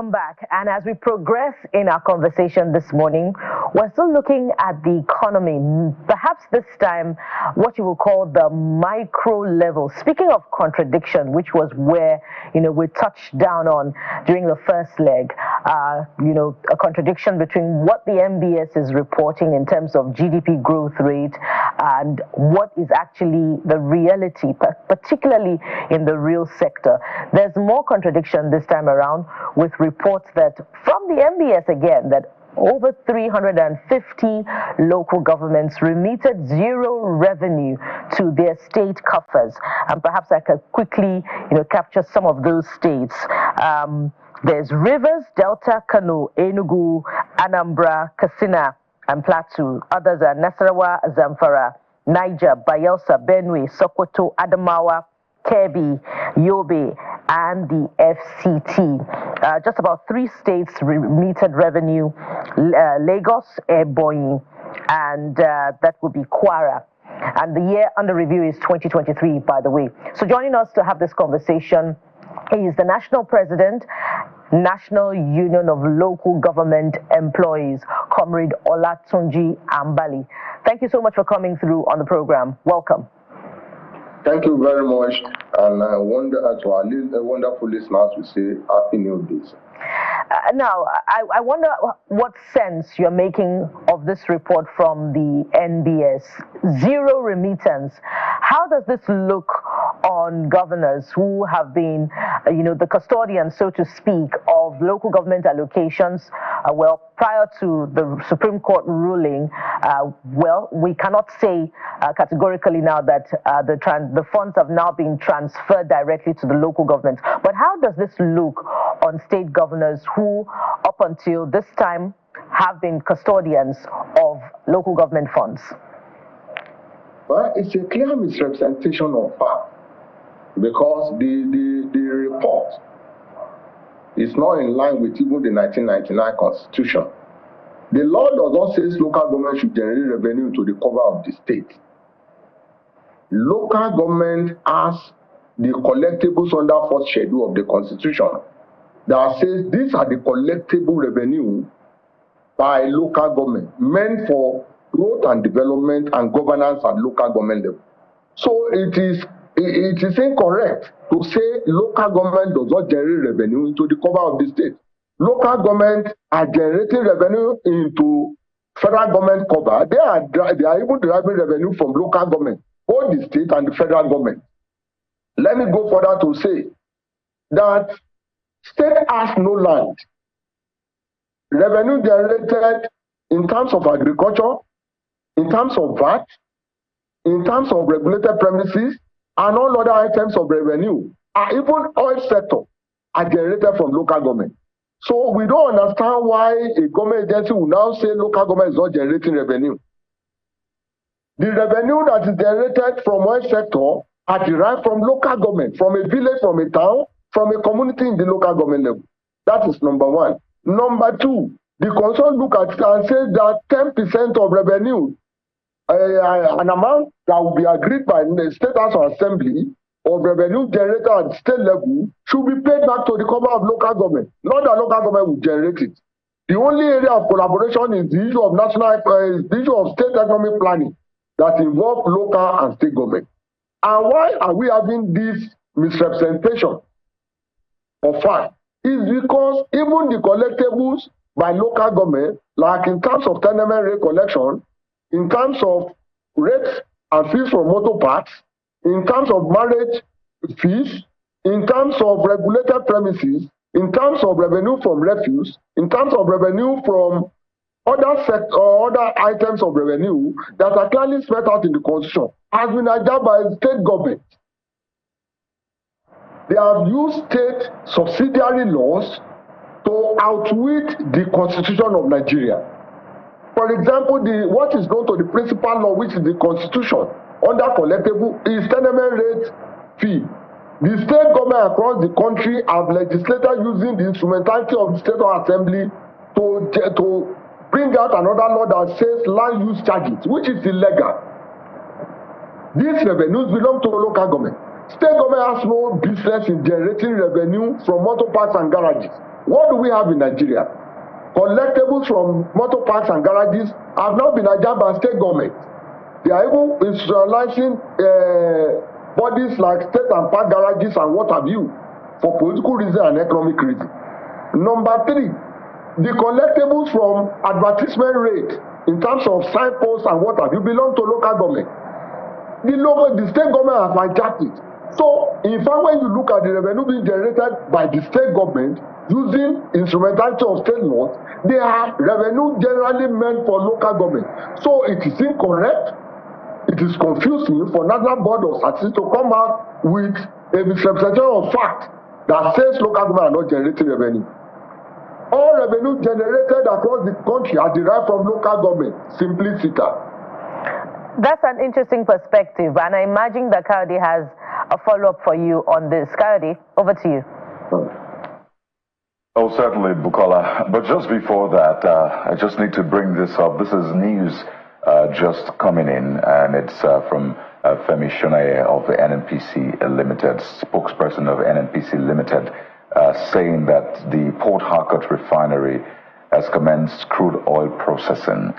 Welcome back. And as we progress in our conversation this morning, we're still looking at the economy, perhaps this time what you will call the micro level. Speaking of contradiction, which was where, we touched down on during the first leg, a contradiction between what the MBS is reporting in terms of GDP growth rate and what is actually the reality, particularly in the real sector. There's more contradiction this time around, with reports that from the MBS again that over 350 local governments remitted zero revenue to their state coffers. And perhaps I could quickly, capture some of those states. There's Rivers, Delta, Kano, Enugu, Anambra, Katsina, and Plateau. Others are Nasarawa, Zamfara, Niger, Bayelsa, Benue, Sokoto, Adamawa, Kebbi, Yobe, and the FCT. Just about 3 states remitted revenue, Lagos, Ebonyi, and that would be Kwara. And the year under review is 2023, by the way. So joining us to have this conversation is the National President, National Union of Local Government Employees, Comrade Olatunji Ambali. Thank you so much for coming through on the program. Welcome. Thank you very much, and I wonder to our wonderful listeners to say Happy New Days. Now, I wonder what sense you're making of this report from the NBS. Zero remittance. How does this look on governors who have been, the custodians, so to speak, of local government allocations? Prior to the Supreme Court ruling, we cannot say categorically now that the funds have now been transferred directly to the local government. But how does this look on state governors who, up until this time, have been custodians of local government funds? Well, it's a clear misrepresentation of fact, because the report is not in line with even the 1999 Constitution. The law does not say local government should generate revenue to the cover of the state. Local government has the collectibles under 4th schedule of the Constitution that says these are the collectible revenue by local government meant for growth and development and governance at local government level. So it is incorrect to say local government does not generate revenue into the cover of the state. Local government are generating revenue into federal government cover. They are even deriving revenue from local government, both the state and the federal government. Let me go further to say that state has no land. Revenue generated in terms of agriculture, in terms of VAT, in terms of regulated premises, and all other items of revenue, and even oil sector, are generated from local government. So we don't understand why a government agency will now say local government is not generating revenue. The revenue that is generated from oil sector are derived from local government, from a village, from a town, from a community in the local government level. That is number one. Number two, the concern look at it and says that 10% of revenue, an amount that will be agreed by the State House of Assembly of revenue generated at state level should be paid back to the cover of local government. Not that local government will generate it. The only area of collaboration is the issue of the issue of state economic planning that involve local and state government. And why are we having this misrepresentation of fact? Is because even the collectibles by local government, like in terms of tenement rate collection, in terms of rates and fees for motor parts, in terms of marriage fees, in terms of regulated premises, in terms of revenue from refuse, in terms of revenue from other items of revenue that are clearly spelled out in the Constitution, has been adopted by the state government. They have used state subsidiary laws to outwit the Constitution of Nigeria. For example, what is known to the principal law, which is the Constitution, under collectible, is tenement rate fee. The state government across the country have legislated using the instrumentality of the State Assembly to bring out another law that says land use charges, which is illegal. These revenues belong to local government. State government has no business in generating revenue from motor parks and garages. What do we have in Nigeria? Collectibles from motor parks and garages have now been adjusted by state government. They are even institutionalizing bodies like state and park garages and what have you for political reasons and economic reasons. Number 3, the collectibles from advertisement rate in terms of signposts and what have you belong to local government. The state government has hijacked it. So, in fact, when you look at the revenue being generated by the state government using instrumentality of state laws, they are revenue generally meant for local government. So, it is incorrect. It is confusing for National Board of Statistics to come out with a misrepresentation of fact that says local government are not generating revenue. All revenue generated across the country are derived from local government. Simpliciter. That's an interesting perspective, and I imagine that Kayode has a follow-up for you on this. Kayode, over to you. Oh, certainly, Bukola. But just before that, I just need to bring this up. This is news just coming in, and it's from Femi Shonaye of the NNPC Limited, spokesperson of NNPC Limited, saying that the PortHarcourt Refinery has commenced crude oil processing.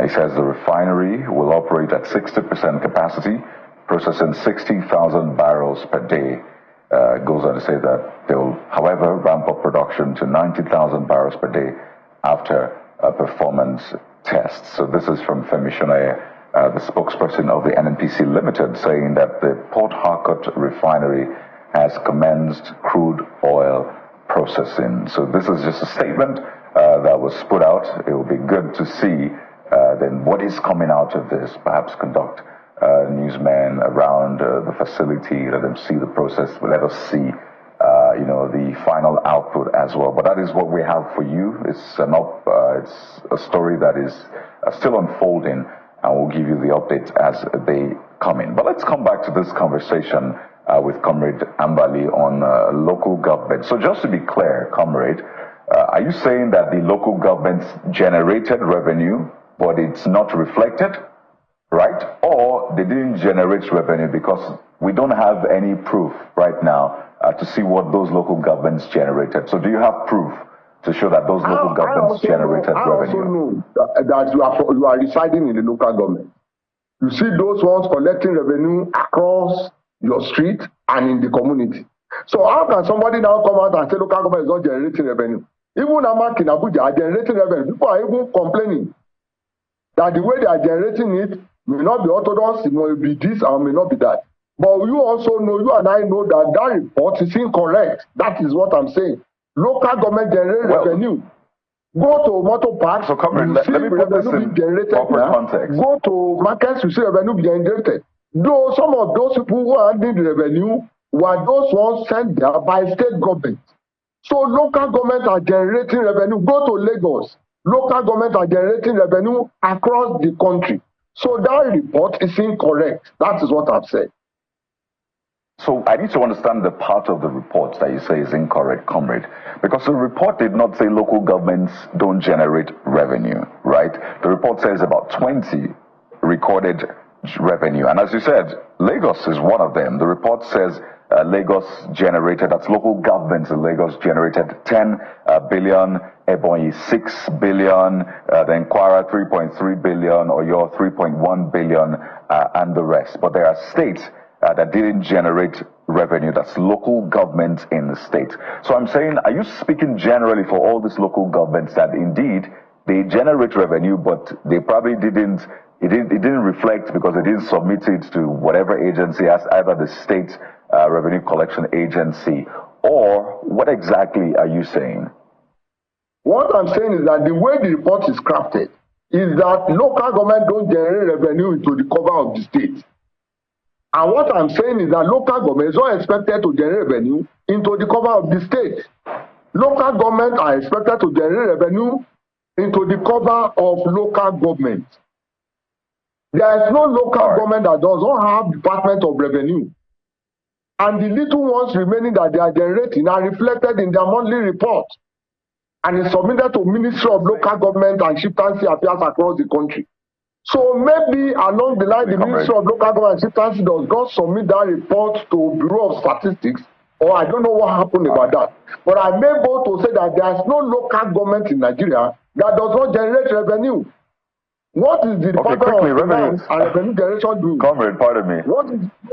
He says the refinery will operate at 60% capacity, processing 60,000 barrels per day. Goes on to say that they will, however, ramp up production to 90,000 barrels per day after a performance test. So this is from Femi Shonaye, the spokesperson of the NNPC Limited, saying that the PortHarcourt Refinery has commenced crude oil processing. So this is just a statement that was put out. It will be good to see then what is coming out of this. Perhaps conduct newsmen around the facility, let them see the process, but let us see the final output as well. But that is what we have for you. It's it's a story that is still unfolding, and we'll give you the updates as they come in. But let's come back to this conversation with Comrade Ambali on local government. So just to be clear, Comrade, are you saying that the local governments generated revenue, but it's not reflected, right? Or they didn't generate revenue because we don't have any proof right now to see what those local governments generated. So do you have proof to show that those local governments generated revenue? I also know that you are residing in the local government. You see those ones collecting revenue across your street and in the community. So how can somebody now come out and say local government is not generating revenue? Even Amak in Abuja are generating revenue. People are even complaining that the way they are generating it may not be orthodox, it may be this or may not be that. But you also know, you and I know that that report is incorrect. That is what I'm saying. Local government generate revenue. Go to motor parks, so let me put this in proper context. Go to markets, you see revenue being generated. Though some of those people who are handling the revenue were those ones sent there by state government. So local government are generating revenue. Go to Lagos. Local government are generating revenue across the country. So that report is incorrect. That is what I've said. So I need to understand the part of the report that you say is incorrect, Comrade, because the report did not say local governments don't generate revenue, right? The report says about 20 recorded revenue. And as you said, Lagos is one of them. The report says Lagos generated, that's local governments in Lagos generated 10 billion, Ebonyi 6 billion, then Kwara 3.3 billion, Oyo 3.1 billion, and the rest. But there are states that didn't generate revenue. That's local governments in the state. So I'm saying, are you speaking generally for all these local governments that indeed they generate revenue, but they probably didn't, it didn't reflect because they didn't submit it to whatever agency, as either the state revenue collection agency, or what exactly are you saying? What I'm saying is that the way the report is crafted is that local government don't generate revenue into the cover of the state. And what I'm saying is that local government is not expected to generate revenue into the cover of the state. Local government are expected to generate revenue into the cover of local government. There is no local government that does not have Department of Revenue. And the little ones remaining that they are generating are reflected in their monthly report and is submitted to Ministry of Local Government and Chieftaincy Affairs across the country. So maybe along the line, the Ministry of Local Government and Chieftaincy does not submit that report to Bureau of Statistics or I don't know what happened about that. But I may go to say that there is no local government in Nigeria that does not generate revenue. What is the Department of Finance and Revenue Generation doing? Comrade, pardon me.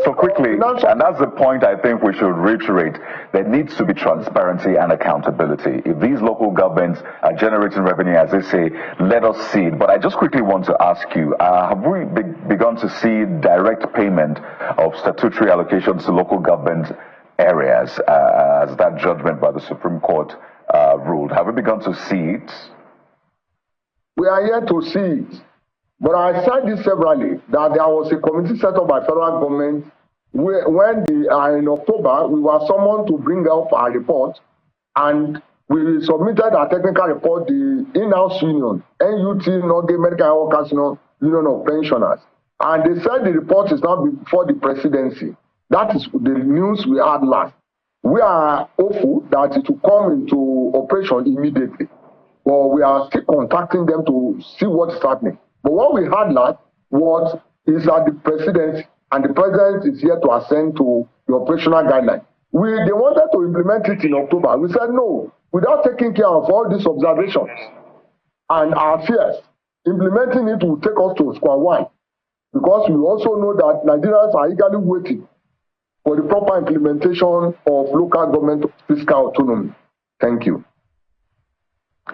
So quickly, and that's the point I think we should reiterate. There needs to be transparency and accountability. If these local governments are generating revenue, as they say, let us see it. But I just quickly want to ask you, have we begun to see direct payment of statutory allocations to local government areas as that judgment by the Supreme Court ruled? Have we begun to see it? We are yet to see it. But I said this severally, that there was a committee set up by federal government when in October, we were summoned to bring up our report, and we submitted our technical report, the in-house union, NUT, NULGE, Medical Workers Union of Pensioners. And they said the report is now before the presidency. That is the news we had last. We are hopeful that it will come into operation immediately. But we are still contacting them to see what is happening. But what we had last is at the presidency, and the president is here to assent to the operational guideline. They wanted to implement it in October. We said no, without taking care of all these observations and our fears. Implementing it will take us to square one, because we also know that Nigerians are eagerly waiting for the proper implementation of local government fiscal autonomy. Thank you.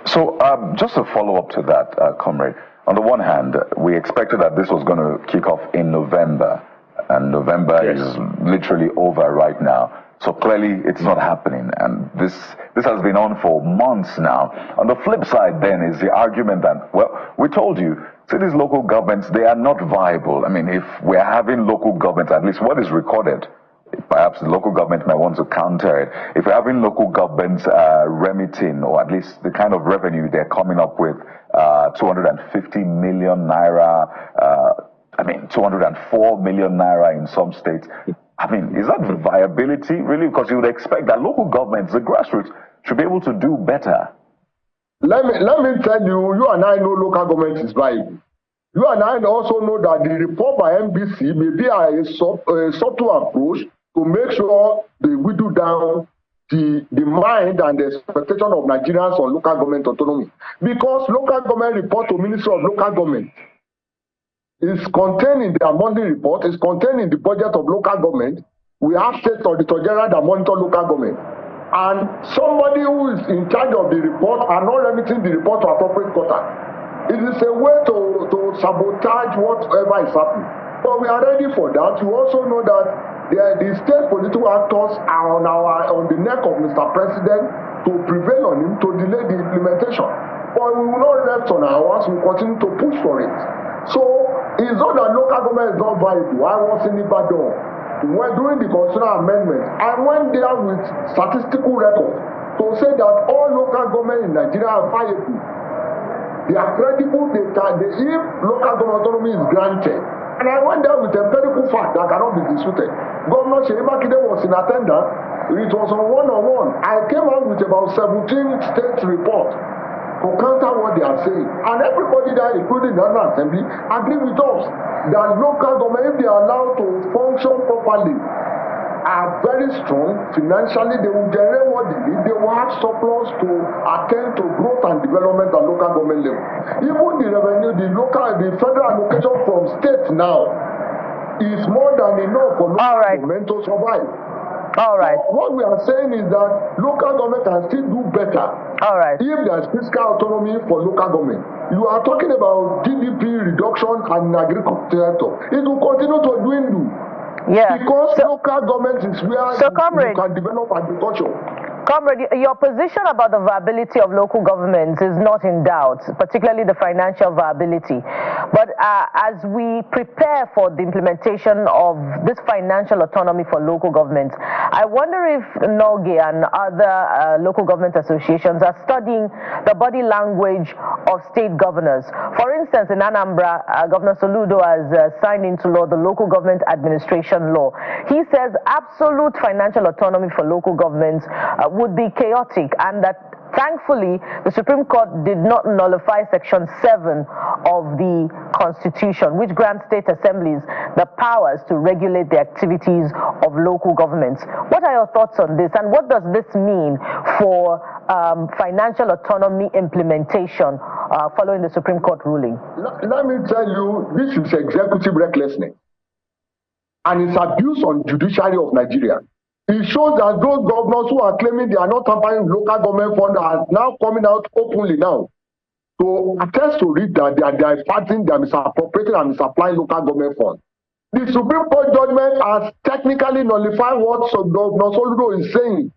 So just a follow-up to that, Comrade. On the one hand, we expected that this was going to kick off in November, and November is literally over right now. So clearly it's not happening, and this has been on for months now. On the flip side then is the argument that, well, we told you, see, these local governments, they are not viable. I mean, if we're having local governments, at least what is recorded, perhaps the local government might want to counter it. If we're having local governments remitting, or at least the kind of revenue they're coming up with, 250 million naira, 204 million naira in some states. I mean, is that viability really? Because you would expect that local governments, the grassroots, should be able to do better. Let me tell you, you and I know local government is viable. You and I also know that the report by NBC may be a subtle approach to make sure they whittle down the mind and the expectation of Nigerians on local government autonomy. Because local government report to Ministry of Local Government is contained in their monthly report, is contained in the budget of local government. We have state auditor general that monitor local government. And somebody who is in charge of the report are not remitting the report to appropriate quarters. It is a way to sabotage whatever is happening. But we are ready for that. You also know that the state political actors are on the neck of Mr. President to prevail on him to delay the implementation. But we will not rest on our oars. We will continue to push for it. So it's not that local government is not viable. I was in Ibadan when doing the constitutional amendment. I went there with statistical records to say that all local government in Nigeria are viable. They are credible. If local government autonomy is granted. And I went there with empirical fact that cannot be disputed. Governor Seyi Makinde was in attendance. It was on one-on-one. I came out with about 17 state reports to counter what they are saying. And everybody there, including the National Assembly, agree with us that local government, if they are allowed to function properly, are very strong financially. They will generate what they need. They will have surplus to attend to growth and development at local government level. Even the revenue, the federal allocation from states now is more than enough for local government to survive. All right. So what we are saying is that local government can still do better. All right. If there is fiscal autonomy for local government. You are talking about GDP reduction and agriculture. It will continue to dwindle. Yeah. Because local government is where you can develop agriculture. Comrade, your position about the viability of local governments is not in doubt, particularly the financial viability. But as we prepare for the implementation of this financial autonomy for local governments, I wonder if NULGE and other local government associations are studying the body language of state governors. For instance, in Anambra, Governor Soludo has signed into law the local government administration law. He says absolute financial autonomy for local governments would be chaotic, and that thankfully the Supreme Court did not nullify Section 7 of the Constitution, which grants state assemblies the powers to regulate the activities of local governments. What are your thoughts on this, and what does this mean for financial autonomy implementation following the Supreme Court ruling? Let me tell you, this is executive recklessness, and it's abuse on judiciary of Nigeria. It shows that those governors who are claiming they are not tampering local government funds are now coming out openly now to attest to it that they are fighting, they are misappropriating and misapplying local government funds. The Supreme Court judgment has technically nullified what Governor Soludo is saying.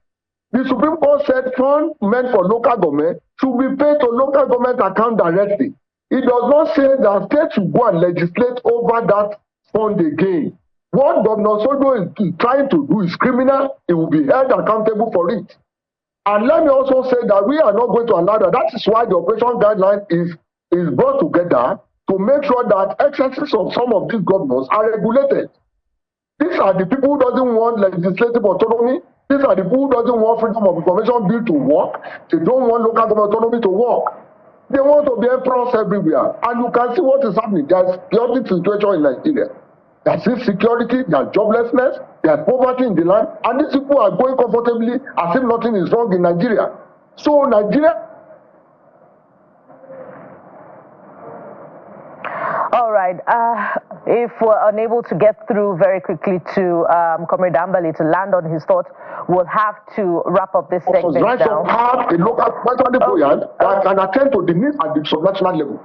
The Supreme Court said funds meant for local government should be paid to local government account directly. It does not say that states should go and legislate over that fund again. What Governor Soludo is trying to do is criminal. He will be held accountable for it. And let me also say that we are not going to allow that. That is why the operation guideline is brought together to make sure that excesses of some of these governors are regulated. These are the people who doesn't want legislative autonomy. These are the people who doesn't want freedom of information bill to work. They don't want local government autonomy to work. They want to be emperors everywhere. And you can see what is happening. There's chaotic situation in Nigeria. There's insecurity, there's joblessness, there's poverty in the land, and these people are going comfortably as if nothing is wrong in Nigeria. So Nigeria. All right. If we're unable to get through very quickly to Comrade Ambali to land on his thoughts, we'll have to wrap up this segment now. Right to have a local that can attend to the needs at the subnational level.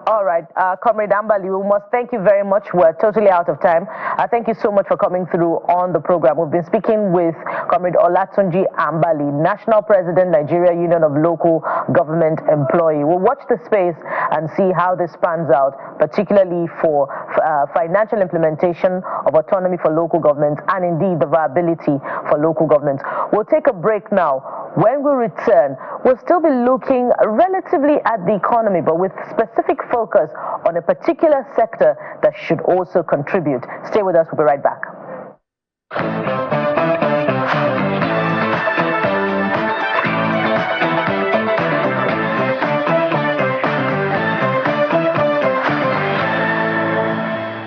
All right, Comrade Ambali, we must thank you very much. We're totally out of time. Thank you so much for coming through on the program. We've been speaking with Comrade Olatunji Ambali, National President, Nigeria Union of Local Government Employee. We'll watch the space and see how this pans out, particularly for financial implementation of autonomy for local governments and indeed the viability for local governments. We'll take a break now. When we return, we'll still be looking relatively at the economy, but with specific focus on a particular sector that should also contribute. Stay with us, we'll be right back.